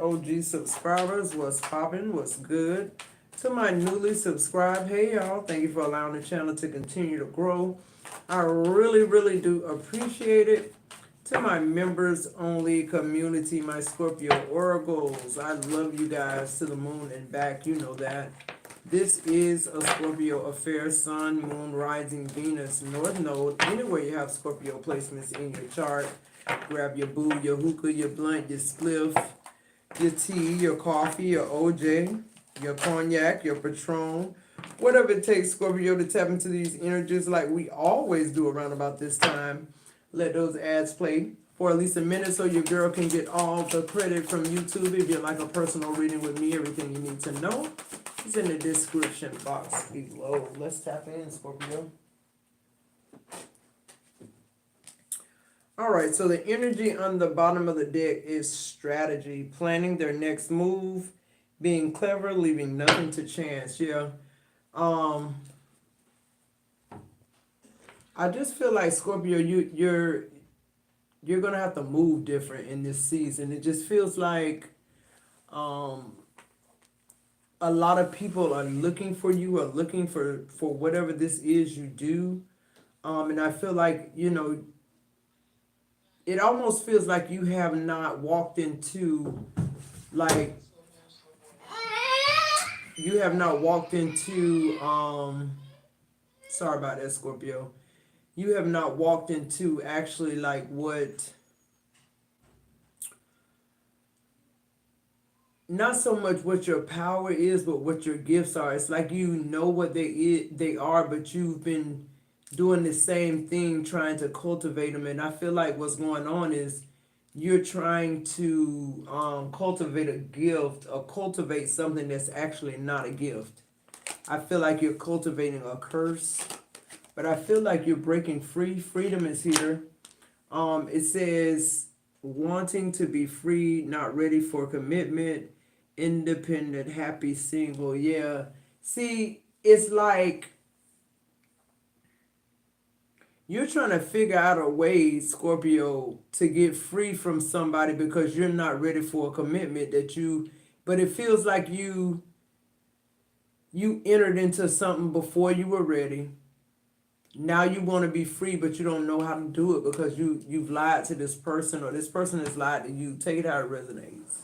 OG subscribers, what's poppin', what's good? To my newly subscribed, hey y'all, thank you for allowing the channel to continue to grow. I really do appreciate it. To my members only community, my Scorpio oracles, I love you guys to the moon and back, you know that. This is a Scorpio affair, Sun, Moon, Rising, Venus, North Node. Anywhere you have Scorpio placements in your chart, grab your boo, your hookah, your blunt, your spliff, your tea, your coffee, your OJ, your cognac, your Patron, whatever it takes, Scorpio, to tap into these energies like we always do around about this time. Let those ads play for at least a minute so your girl can get all the credit from YouTube. If you'd like a personal reading with me, everything you need to know is in the description box below. Let's tap in, Scorpio. All right, so the energy on the bottom of the deck is strategy, planning their next move, being clever, leaving nothing to chance. Yeah. I just feel like Scorpio, you're gonna have to move different in this season. It just feels like a lot of people are looking for you, or looking for whatever this is you do. And I feel like, it almost feels like you have not walked into, like, you have not walked into, sorry about that, Scorpio. You have not walked into actually like what, not so much what your power is, but what your gifts are. It's like you know what they are, but you've been doing the same thing, trying to cultivate them. And I feel like what's going on is you're trying to cultivate a gift, or cultivate something that's actually not a gift. I feel like you're cultivating a curse, but I feel like you're breaking free. Freedom is here. It says wanting to be free, not ready for commitment, independent, happy, single. Yeah. See, it's like you're trying to figure out a way, Scorpio, to get free from somebody because you're not ready for a commitment but it feels like you entered into something before you were ready. Now you want to be free, but you don't know how to do it because you've lied to this person, or this person has lied to you. Take it how it resonates.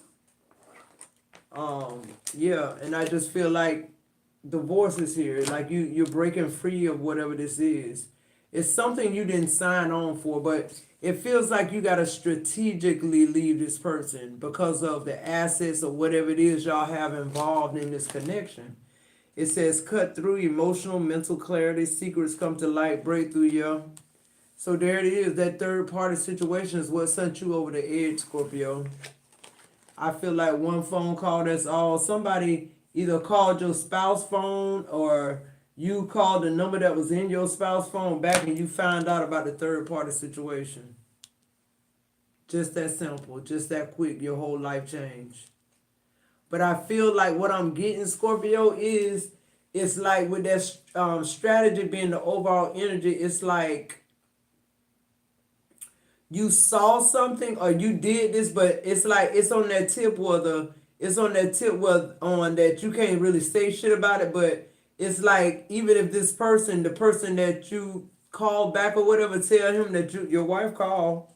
Yeah, and I just feel like divorce is here. Like you're breaking free of whatever this is. It's something you didn't sign on for, but it feels like you got to strategically leave this person because of the assets or whatever it is y'all have involved in this connection. It says cut through emotional, mental clarity, secrets come to light, breakthrough, y'all. So there it is. That third party situation is what sent you over the edge, Scorpio. I feel like one phone call, that's all. Somebody either called your spouse phone, or you called the number that was in your spouse phone back and you found out about the third party situation. Just that simple, just that quick, your whole life changed. But I feel like what I'm getting, Scorpio, is it's like with that strategy being the overall energy, it's like you saw something or you did this, but it's like it's on that tip where on that you can't really say shit about it, but it's like even if this person, the person that you called back or whatever, tell him that your wife called,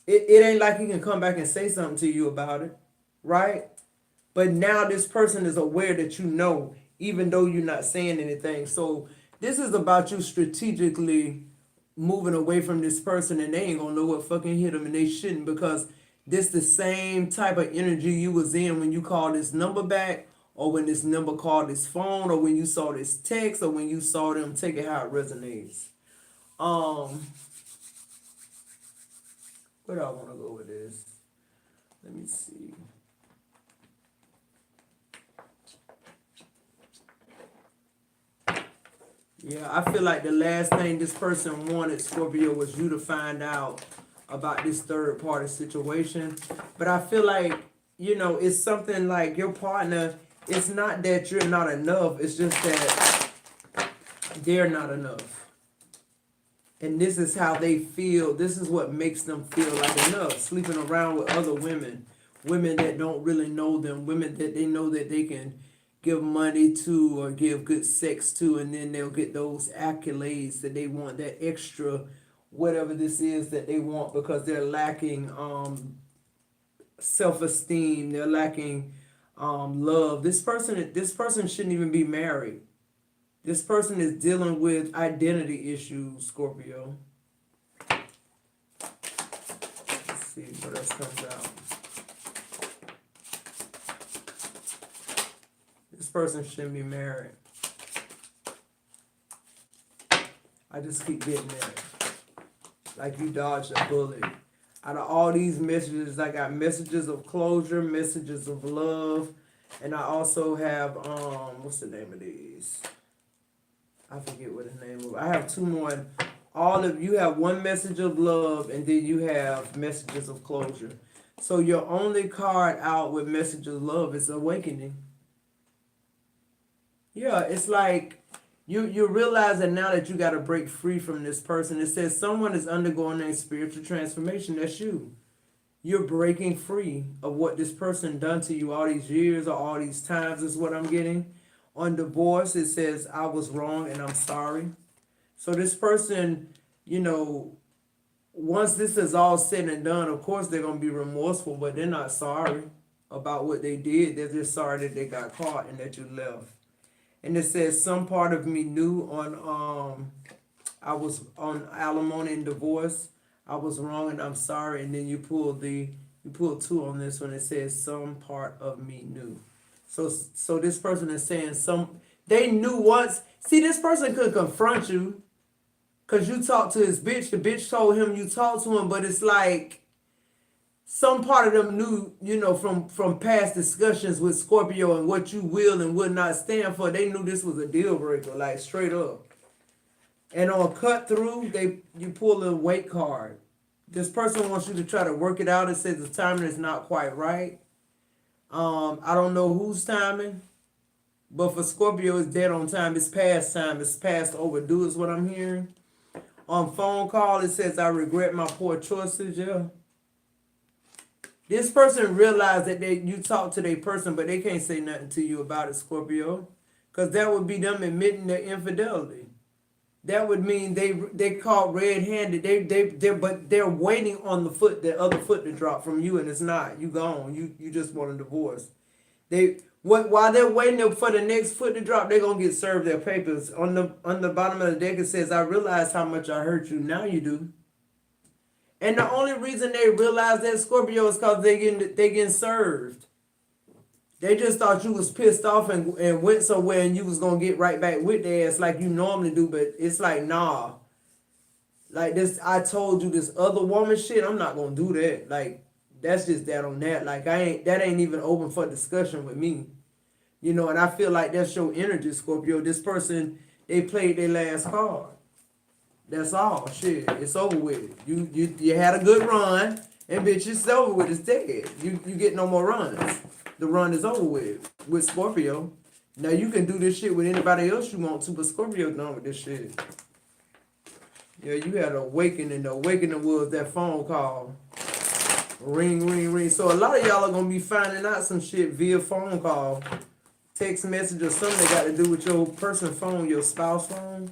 it ain't like he can come back and say something to you about it, right? But now this person is aware that you know, even though you're not saying anything. So this is about you strategically moving away from this person, and they ain't gonna know what fucking hit them, and they shouldn't, because this the same type of energy you was in when you called this number back, or when this number called this phone, or when you saw this text, or when you saw them. Take it how it resonates. Where do I want to go with this? Let me see. Yeah, I feel like the last thing this person wanted, Scorpio, was you to find out about this third party situation. But I feel like, it's something like your partner, it's not that you're not enough, it's just that they're not enough. And this is how they feel. This is what makes them feel like enough, sleeping around with other women, women that don't really know them, women that they know that they can give money to or give good sex to, and then they'll get those accolades that they want, that extra whatever this is that they want, because they're lacking self-esteem, they're lacking love. This person shouldn't even be married. This person is dealing with identity issues, Scorpio. Let's see what else comes out. This person shouldn't be married. I just keep getting it. Like you dodged a bullet. Out of all these messages, I got messages of closure, messages of love, and I also have what's the name of these? I forget what the name of. I have two more. All of you have one message of love, and then you have messages of closure. So your only card out with message of love is awakening. Yeah, it's like you realize that now that you got to break free from this person. It says someone is undergoing a spiritual transformation. That's you. You're breaking free of what this person done to you all these years or all these times is what I'm getting. On divorce, it says, I was wrong and I'm sorry. So this person, once this is all said and done, of course they're going to be remorseful, but they're not sorry about what they did. They're just sorry that they got caught and that you left. And it says, some part of me knew on, I was on alimony and divorce. I was wrong and I'm sorry. And then you pull two on this one. It says, some part of me knew. So this person is saying they knew once. See, this person could confront you because you talked to his bitch. The bitch told him you talked to him, but it's like some part of them knew, from past discussions with Scorpio and what you will and would not stand for. They knew this was a deal breaker, like straight up. And on cut through, you pull a weight card. This person wants you to try to work it out. It says the timing is not quite right. I don't know whose timing, but for Scorpio, it's dead on time. It's past time. It's past overdue is what I'm hearing. On phone call, it says, I regret my poor choices. Yeah. This person realized that you talk to their person, but they can't say nothing to you about it, Scorpio, because that would be them admitting their infidelity. That would mean they caught red-handed. But they're waiting on the other foot to drop from you, and it's not. You gone. You just want a divorce. While they're waiting for the next foot to drop, they're gonna get served their papers. On the bottom of the deck it says, I realize how much I hurt you. Now you do. And the only reason they realize that, Scorpio, is because they getting served. They just thought you was pissed off and went somewhere and you was going to get right back with their ass like you normally do. But it's like, nah. Like this, I told you this other woman shit, I'm not going to do that. Like, that's just that on that. Like, that ain't even open for discussion with me. And I feel like that's your energy, Scorpio. This person, they played their last card. That's all. Shit, it's over with. You had a good run, and bitch, it's over with. It's dead. You get no more runs. The run is over with Scorpio. Now you can do this shit with anybody else you want to, but Scorpio done with this shit. Yeah, you had an awakening. The awakening was that phone call. Ring, ring, ring. So a lot of y'all are gonna be finding out some shit via phone call, text message, or something that got to do with your person phone, your spouse phone.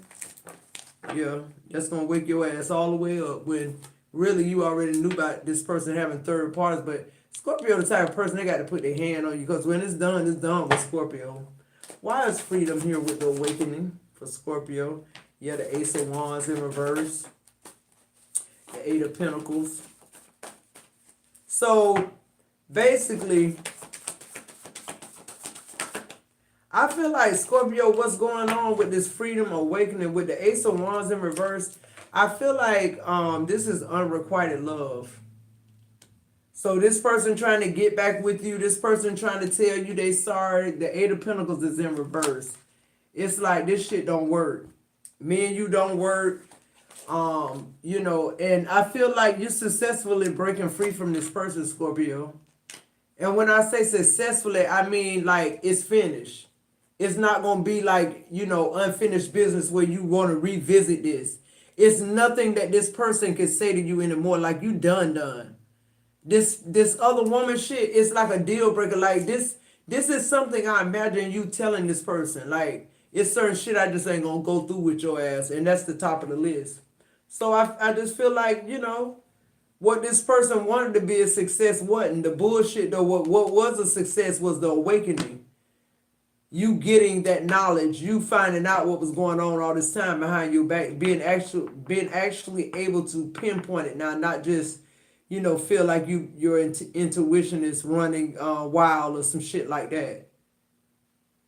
Yeah, that's gonna wake your ass all the way up when really you already knew about this person having third parties. But Scorpio the type of person, they got to put their hand on you, because when it's done with Scorpio. Why is freedom here with the awakening for Scorpio? Yeah, the Ace of Wands in reverse, the Eight of Pentacles. So basically, I feel like, Scorpio, what's going on with this freedom awakening with the Ace of Wands in reverse, I feel like this is unrequited love. So this person trying to get back with you, this person trying to tell you they sorry, the Eight of Pentacles is in reverse. It's like this shit don't work. Me and you don't work. And I feel like you're successfully breaking free from this person, Scorpio. And when I say successfully, I mean like it's finished. It's not going to be like, unfinished business where you want to revisit this. It's nothing that this person can say to you anymore. Like you done. This other woman shit is like a deal breaker. Like this is something I imagine you telling this person. Like it's certain shit I just ain't gonna go through with your ass, and that's the top of the list. So I just feel like, what this person wanted to be a success wasn't. The bullshit though, what was a success was the awakening. You getting that knowledge, you finding out what was going on all this time behind your back, being actually able to pinpoint it now, not just, feel like your intuition is running wild or some shit like that.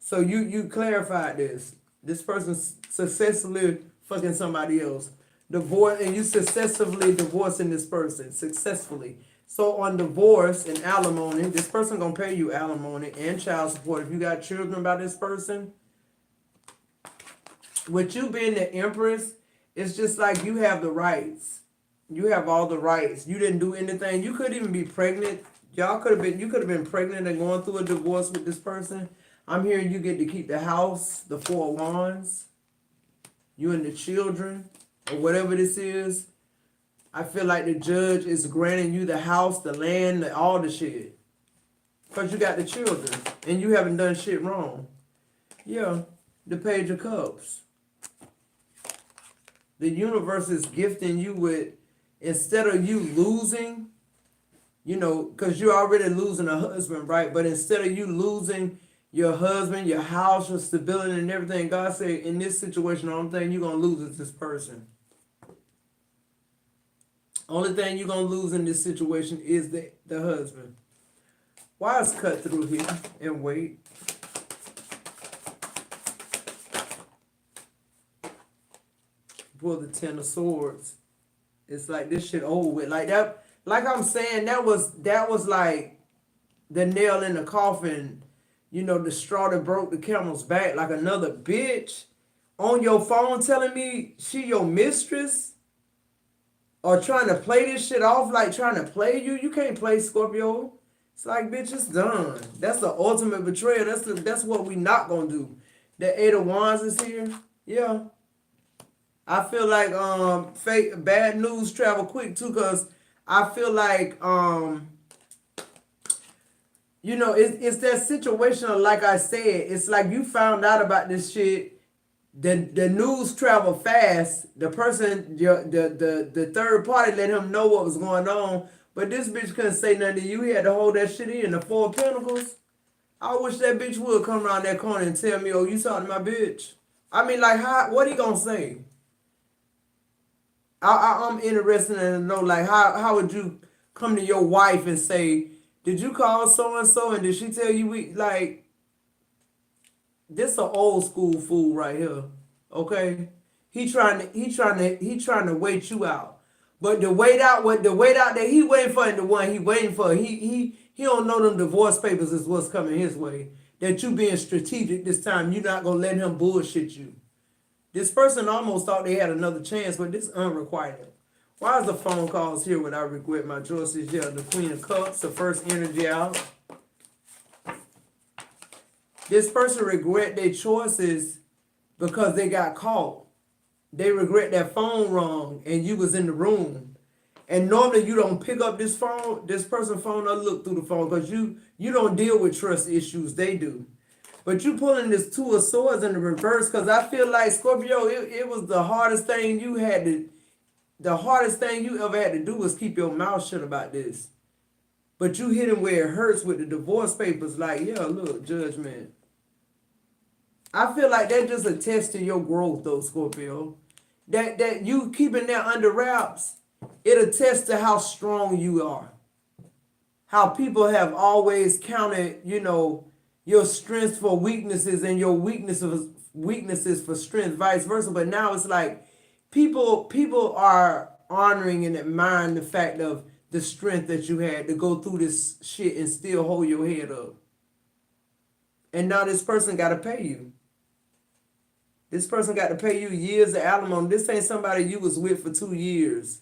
So you clarified this. This person successfully fucking somebody else. Divorce, and you successfully divorcing this person successfully. So on divorce and alimony, this person gonna pay you alimony and child support if you got children by this person. With you being the empress, it's just like you have the rights. You have all the rights. You didn't do anything. You could even be pregnant. You could have been pregnant and going through a divorce with this person. I'm hearing you get to keep the house, the 4 wands, you and the children, or whatever this is. I feel like the judge is granting you the house, the land, all the shit. Because you got the children. And you haven't done shit wrong. Yeah, the Page of Cups. The universe is gifting you with, instead of you losing, because you're already losing a husband, right? But instead of you losing your husband, your house, your stability and everything, God said, in this situation, the only thing you're going to lose is this person. Only thing you're going to lose in this situation is the husband. Why is cut through here and wait? Pull the 10 of swords. It's like this shit over with. Like that, like I'm saying, that was like the nail in the coffin, the straw that broke the camel's back. Like another bitch on your phone telling me she your mistress. Or trying to play this shit off, like trying to play you. You can't play Scorpio. It's like, bitch, it's done. That's the ultimate betrayal. That's what we not gonna do. The 8 of Wands is here. Yeah. I feel like bad news travel quick too, cause I feel like it's that situation of, like I said, it's like you found out about this shit. The news travel fast. The person, the third party let him know what was going on, but this bitch couldn't say nothing to you. He had to hold that shit in. The 4 of Pentacles. I wish that bitch would come around that corner and tell me, "Oh, you talking to my bitch?" I mean, like, what he gonna say? I'm interested in to know, like, how would you come to your wife and say, "Did you call so and so, and did she tell you we like?" This an old school fool right here. Okay? He trying to wait you out. But the wait out that he waiting for and the one he waiting for, he don't know them divorce papers is what's coming his way. That you being strategic this time, you're not gonna let him bullshit you. This person almost thought they had another chance, but this unrequited. Why is the phone calls here without regret? My choices, yeah, the Queen of Cups, the first energy out. This person regret their choices because they got caught. They regret that phone rung and you was in the room. And normally you don't pick up this person's phone or look through the phone because you don't deal with trust issues. They do. But you pulling this 2 of Swords in the reverse because I feel like, Scorpio, it was the hardest thing you ever had to do was keep your mouth shut about this. But you hit him where it hurts with the divorce papers. Like, yeah, look, judgment. I feel like that just attests to your growth, though, Scorpio. That you keeping that under wraps, it attests to how strong you are. How people have always counted, your strengths for weaknesses and your weaknesses for strength, vice versa. But now it's like people are honoring and admiring the fact of the strength that you had to go through this shit and still hold your head up. And now this person got to pay you. This person got to pay you years of alimony. This ain't somebody you was with for 2 years.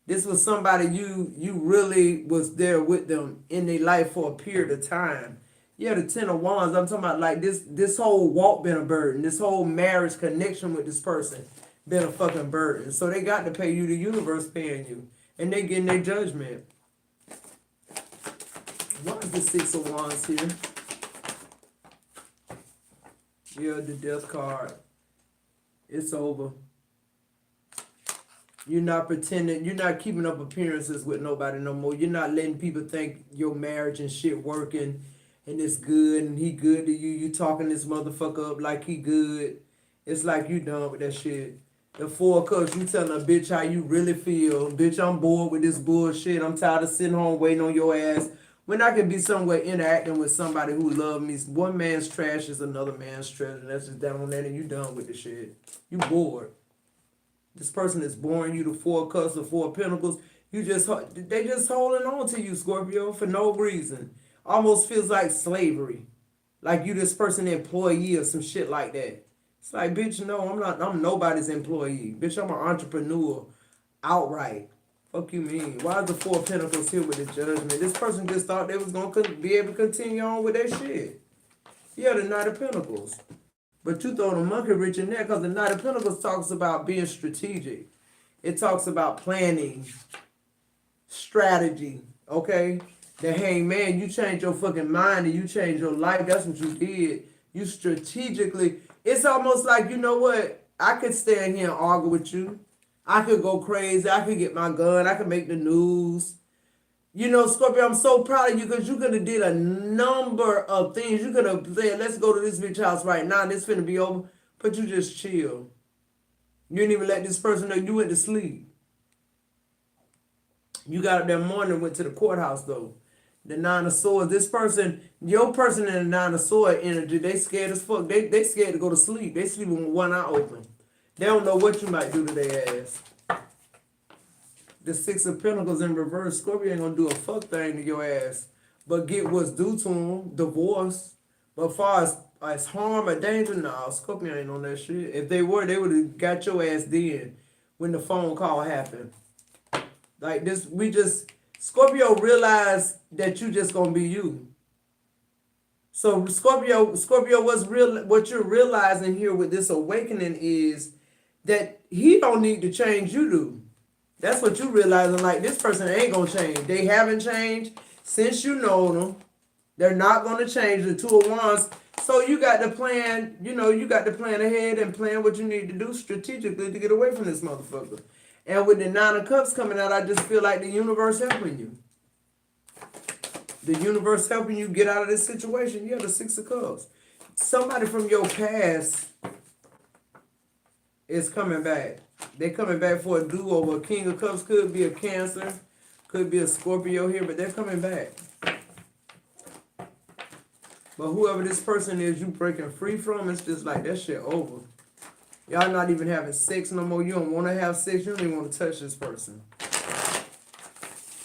This was somebody you really was there with them in their life for a period of time. Yeah, the 10 of Wands, I'm talking about like this whole walk been a burden. This whole marriage connection with this person been a fucking burden. So they got to pay you, the universe paying you. And they getting their judgment. Why is the Six of Wands here? Yeah, the Death card. It's over. You're not pretending. You're not keeping up appearances with nobody no more. You're not letting people think your marriage and shit working and it's good and he good to you. You talking this motherfucker up like he good. It's like you done with that shit. The Four of Cups, you telling a bitch how you really feel. Bitch, I'm bored with this bullshit. I'm tired of sitting home waiting on your ass. When I can be somewhere interacting with somebody who love me, one man's trash is another man's treasure. That's just down on that and you done with the shit. You bored. This person is boring you, the Four of Cups, the Four of Pentacles. They just holding on to you, Scorpio, for no reason. Almost feels like slavery. Like you this person employee or some shit like that. It's like, bitch, no, I'm not. I'm nobody's employee. Bitch, I'm an entrepreneur outright. Fuck you mean? Why is the Four of Pentacles here with the Judgment? This person just thought they was going to be able to continue on with their shit. Yeah, the Knight of Pentacles. But you throw the monkey wrench in there because the Knight of Pentacles talks about being strategic. It talks about planning, strategy, okay? The Hangman, you change your fucking mind and you change your life. That's what you did. You strategically, it's almost like, you know what? I could stand here and argue with you. I could go crazy. I could get my gun. I could make the news. You know, Scorpio, I'm so proud of you because you could have did a number of things. You could have said, let's go to this bitch house right now. This finna be over. But you just chill. You didn't even let this person know you went to sleep. You got up that morning and went to the courthouse, though. The Nine of Swords. This person, your person in the Nine of Swords energy, they scared as fuck. They scared to go to sleep. They sleeping with one eye open. They don't know what you might do to their ass. The Six of Pentacles in reverse. Scorpio ain't gonna do a fuck thing to your ass. But get what's due to him. Divorce. But far as harm or danger, nah, Scorpio ain't on that shit. If they were, they would have got your ass then when the phone call happened. Like this, Scorpio realized that you just gonna be you. So Scorpio, what you're realizing here with this awakening is that he don't need to change, you do. That's what you realizing, like this person ain't gonna change. They haven't changed since you know them. They're not gonna change. The Two of Wands. So you got to plan, you got to plan ahead and plan what you need to do strategically to get away from this motherfucker. And with the Nine of Cups coming out, I just feel like the universe helping you. The universe helping you get out of this situation. Yeah, the Six of Cups. Somebody from your past is coming back. They're coming back for a do-over. King of Cups could be a Cancer, could be a Scorpio here, but they're coming back. But whoever this person is you breaking free from, it's just like that shit over. Y'all not even having sex no more. You don't want to have sex. You don't even want to touch this person.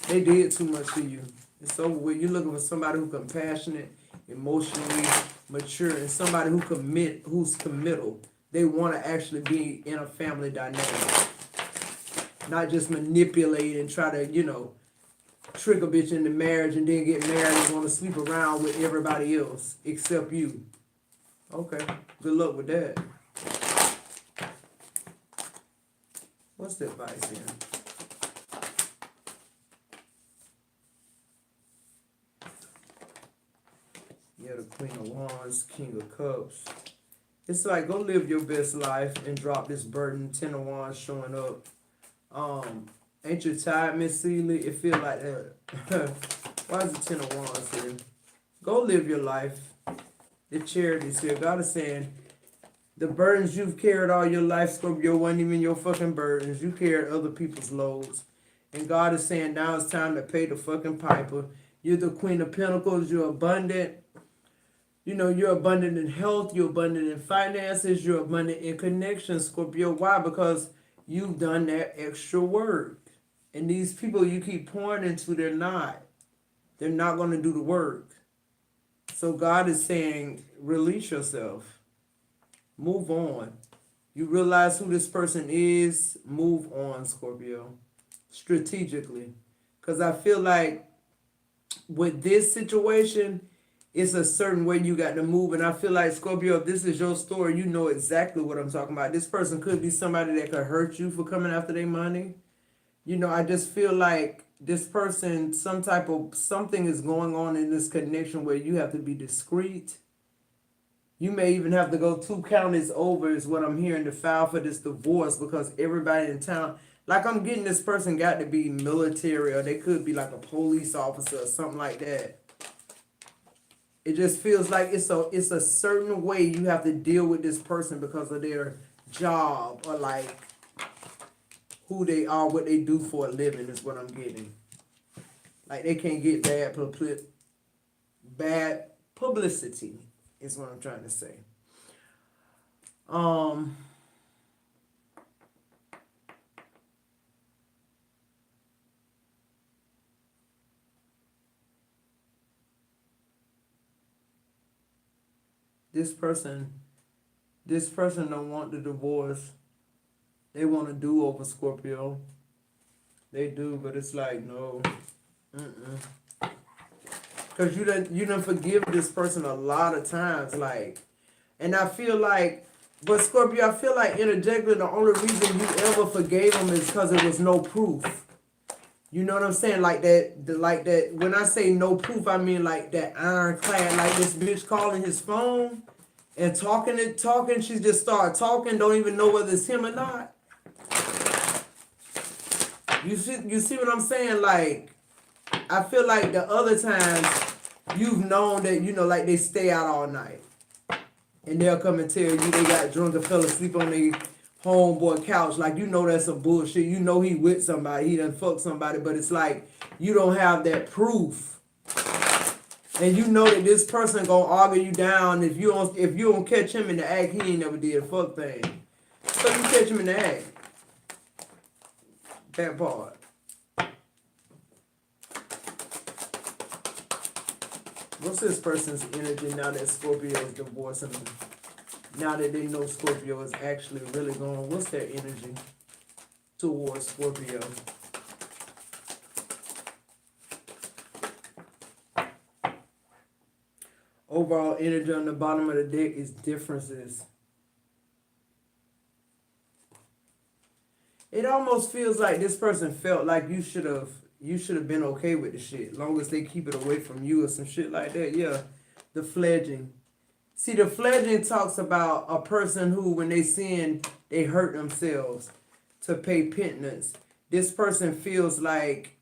They did too much to you. It's over with. You're looking for somebody who's compassionate, emotionally mature, and somebody who's committal. They want to actually be in a family dynamic. Not just manipulate and try to, trick a bitch into marriage and then get married and want to sleep around with everybody else except you. Okay. Good luck with that. What's the advice here? Yeah, the Queen of Wands, King of Cups. It's like, go live your best life and drop this burden. Ten of Wands showing up. Ain't you tired, Miss Seeley? It feel like that. Why is the Ten of Wands here? Go live your life. The Charity's here. God is saying, the burdens you've carried all your life, Scorpio, wasn't even your fucking burdens. You carried other people's loads. And God is saying, now it's time to pay the fucking piper. You're the Queen of Pentacles. You're abundant. You're abundant in health. You're abundant in finances. You're abundant in connections, Scorpio. Why? Because you've done that extra work. And these people you keep pouring into, they're not. They're not going to do the work. So God is saying, release yourself. Move on. You realize who this person is. Move on, Scorpio. Strategically. Because I feel like with this situation, it's a certain way you got to move. And I feel like, Scorpio, if this is your story, you know exactly what I'm talking about. This person could be somebody that could hurt you for coming after their money. I just feel like this person, something is going on in this connection where you have to be discreet. You may even have to go 2 counties over is what I'm hearing to file for this divorce, because everybody in town, like I'm getting this person got to be military, or they could be like a police officer or something like that. It just feels like it's a certain way you have to deal with this person because of their job, or like who they are, what they do for a living is what I'm getting. Like they can't get bad publicity is what I'm trying to say. This person don't want the divorce. They want to do over, Scorpio. They do, but it's like no. Cause you done forgive this person a lot of times, like, and I feel like, but Scorpio, I feel like interjecting, the only reason you ever forgave him is because there was no proof. You know what I'm saying? Like that. When I say no proof, I mean like that ironclad. Like this bitch calling his phone and talking. She just started talking. Don't even know whether it's him or not. You see what I'm saying? Like, I feel like the other times you've known that, like they stay out all night. And they'll come and tell you they got drunk and fell asleep on their homeboy couch. Like, that's some bullshit. He with somebody. He done fucked somebody. But it's like, you don't have that proof. And you know that this person gonna argue you down. If you don't catch him in the act, he ain't never did a fuck thing. So you catch him in the act. That part. What's this person's energy now that Scorpio is divorcing them? Now that they know Scorpio is actually really going, what's their energy towards Scorpio? Overall energy on the bottom of the deck is differences. It almost feels like this person felt like you should have been okay with the shit, long as they keep it away from you or some shit like that. Yeah, the fledging. See, the fledging talks about a person who, when they sin, they hurt themselves to pay penance. This person feels like,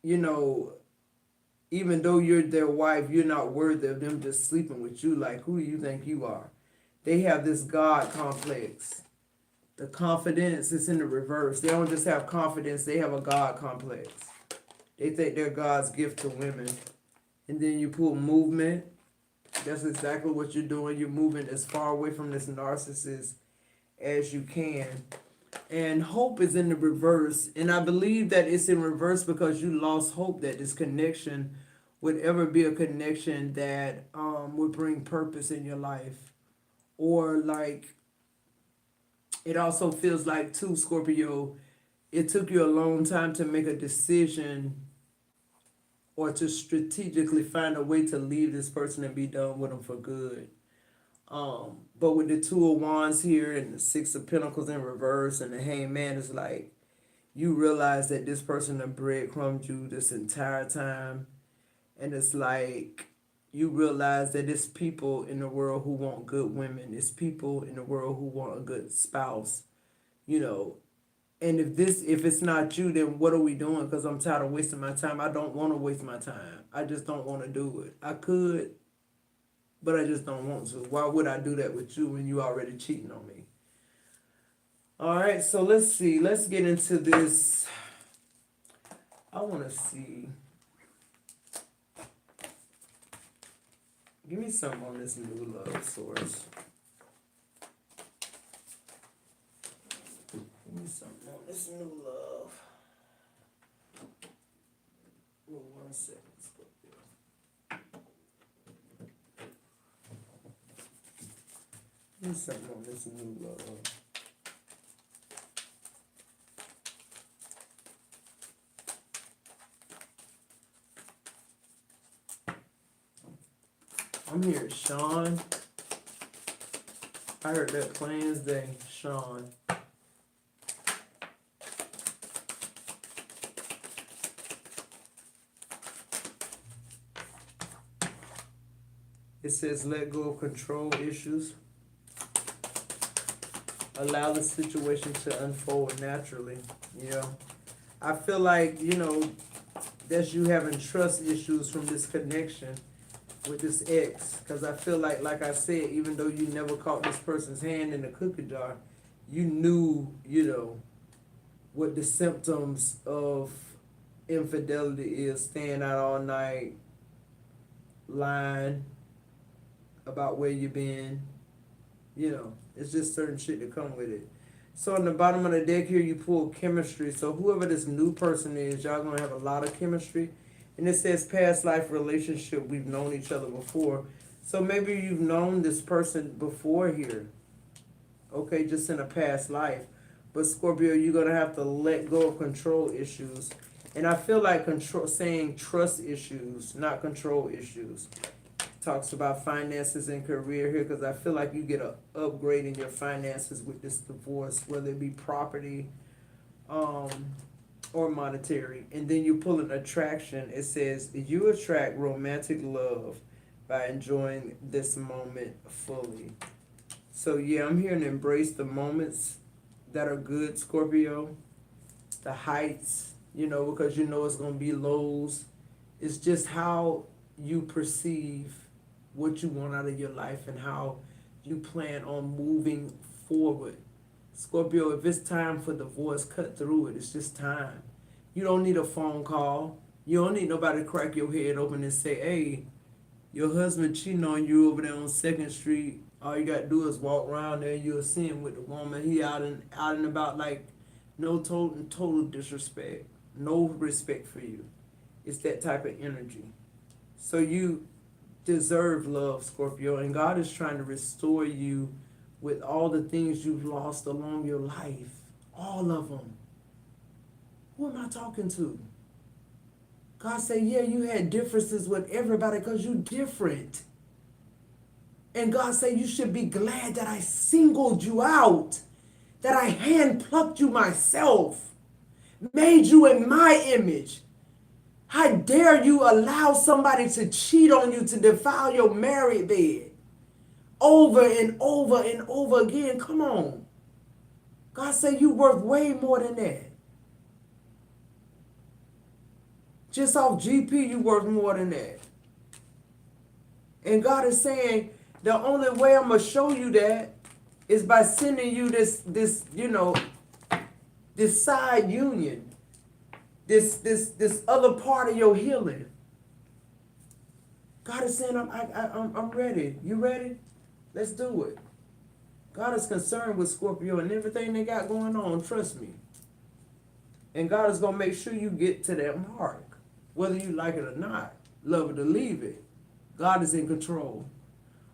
even though you're their wife, you're not worthy of them just sleeping with you. Like, who do you think you are? They have this God complex. The confidence is in the reverse. They don't just have confidence, they have a God complex. They think they're God's gift to women. And then you pull movement. That's exactly what you're doing. You're moving as far away from this narcissist as you can. And hope is in the reverse. And I believe that it's in reverse because you lost hope that this connection would ever be a connection that would bring purpose in your life. Or like, it also feels like too, Scorpio, it took you a long time to make a decision or to strategically find a way to leave this person and be done with them for good. But with the Two of Wands here and the Six of Pentacles in reverse and the Hangman, it's like you realize that this person done breadcrumbed you this entire time. And it's like you realize that it's people in the world who want good women. It's people in the world who want a good spouse, And if it's not you, then what are we doing? Because I'm tired of wasting my time. I don't want to waste my time. I just don't want to do it. I could, but I just don't want to. Why would I do that with you when you already cheating on me? All right, so let's see. Let's get into this. I want to see. Give me something on this new love source. Give me something on this new love. Oh, 1 second. Give me something on this new love. I'm here, Sean. I heard that plain as day, Sean. It says let go of control issues. Allow the situation to unfold naturally. You know, I feel like, that's you having trust issues from this connection with this ex. Because I feel like I said, even though you never caught this person's hand in the cookie jar, you knew, what the symptoms of infidelity is: staying out all night, lying about where you been. It's just certain shit that come with it. So on the bottom of the deck here, you pull chemistry. So whoever this new person is, y'all gonna have a lot of chemistry. And it says past life relationship. We've known each other before. So maybe you've known this person before here. Okay, just in a past life. But Scorpio, you're gonna have to let go of control issues. And I feel like saying trust issues, not control issues. Talks about finances and career here, because I feel like you get a upgrade in your finances with this divorce, whether it be property or monetary. And then you pull an attraction. It says you attract romantic love by enjoying this moment fully. So yeah, I'm here to embrace the moments that are good, Scorpio. The heights, because it's going to be lows. It's just how you perceive what you want out of your life and how you plan on moving forward. Scorpio, if it's time for divorce, cut through it. It's just time. You don't need a phone call. You don't need nobody to crack your head open and say, hey, your husband cheating on you over there on 2nd Street. All you got to do is walk around there and you'll see him with the woman. He out and about, like, no total disrespect. No respect for you. It's that type of energy. So you deserve love, Scorpio, and God is trying to restore you with all the things you've lost along your life. All of them. Who am I talking to? God said, yeah, you had differences with everybody because you're different. And God said, you should be glad that I singled you out, that I hand-plucked you myself, made you in my image. How dare you allow somebody to cheat on you, to defile your married bed over and over and over again? Come on. God said you worth way more than that. Just off GP, you worth more than that. And God is saying, the only way I'm going to show you that is by sending you this side union. This other part of your healing. God is saying, I'm ready. You ready? Let's do it. God is concerned with Scorpio and everything they got going on. Trust me. And God is going to make sure you get to that mark, whether you like it or not. Love it or leave it. God is in control.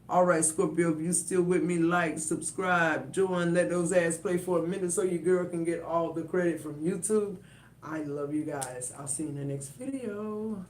All right, Scorpio, if you still with me, like, subscribe, join, let those ads play for a minute so your girl can get all the credit from YouTube. I love you guys. I'll see you in the next video.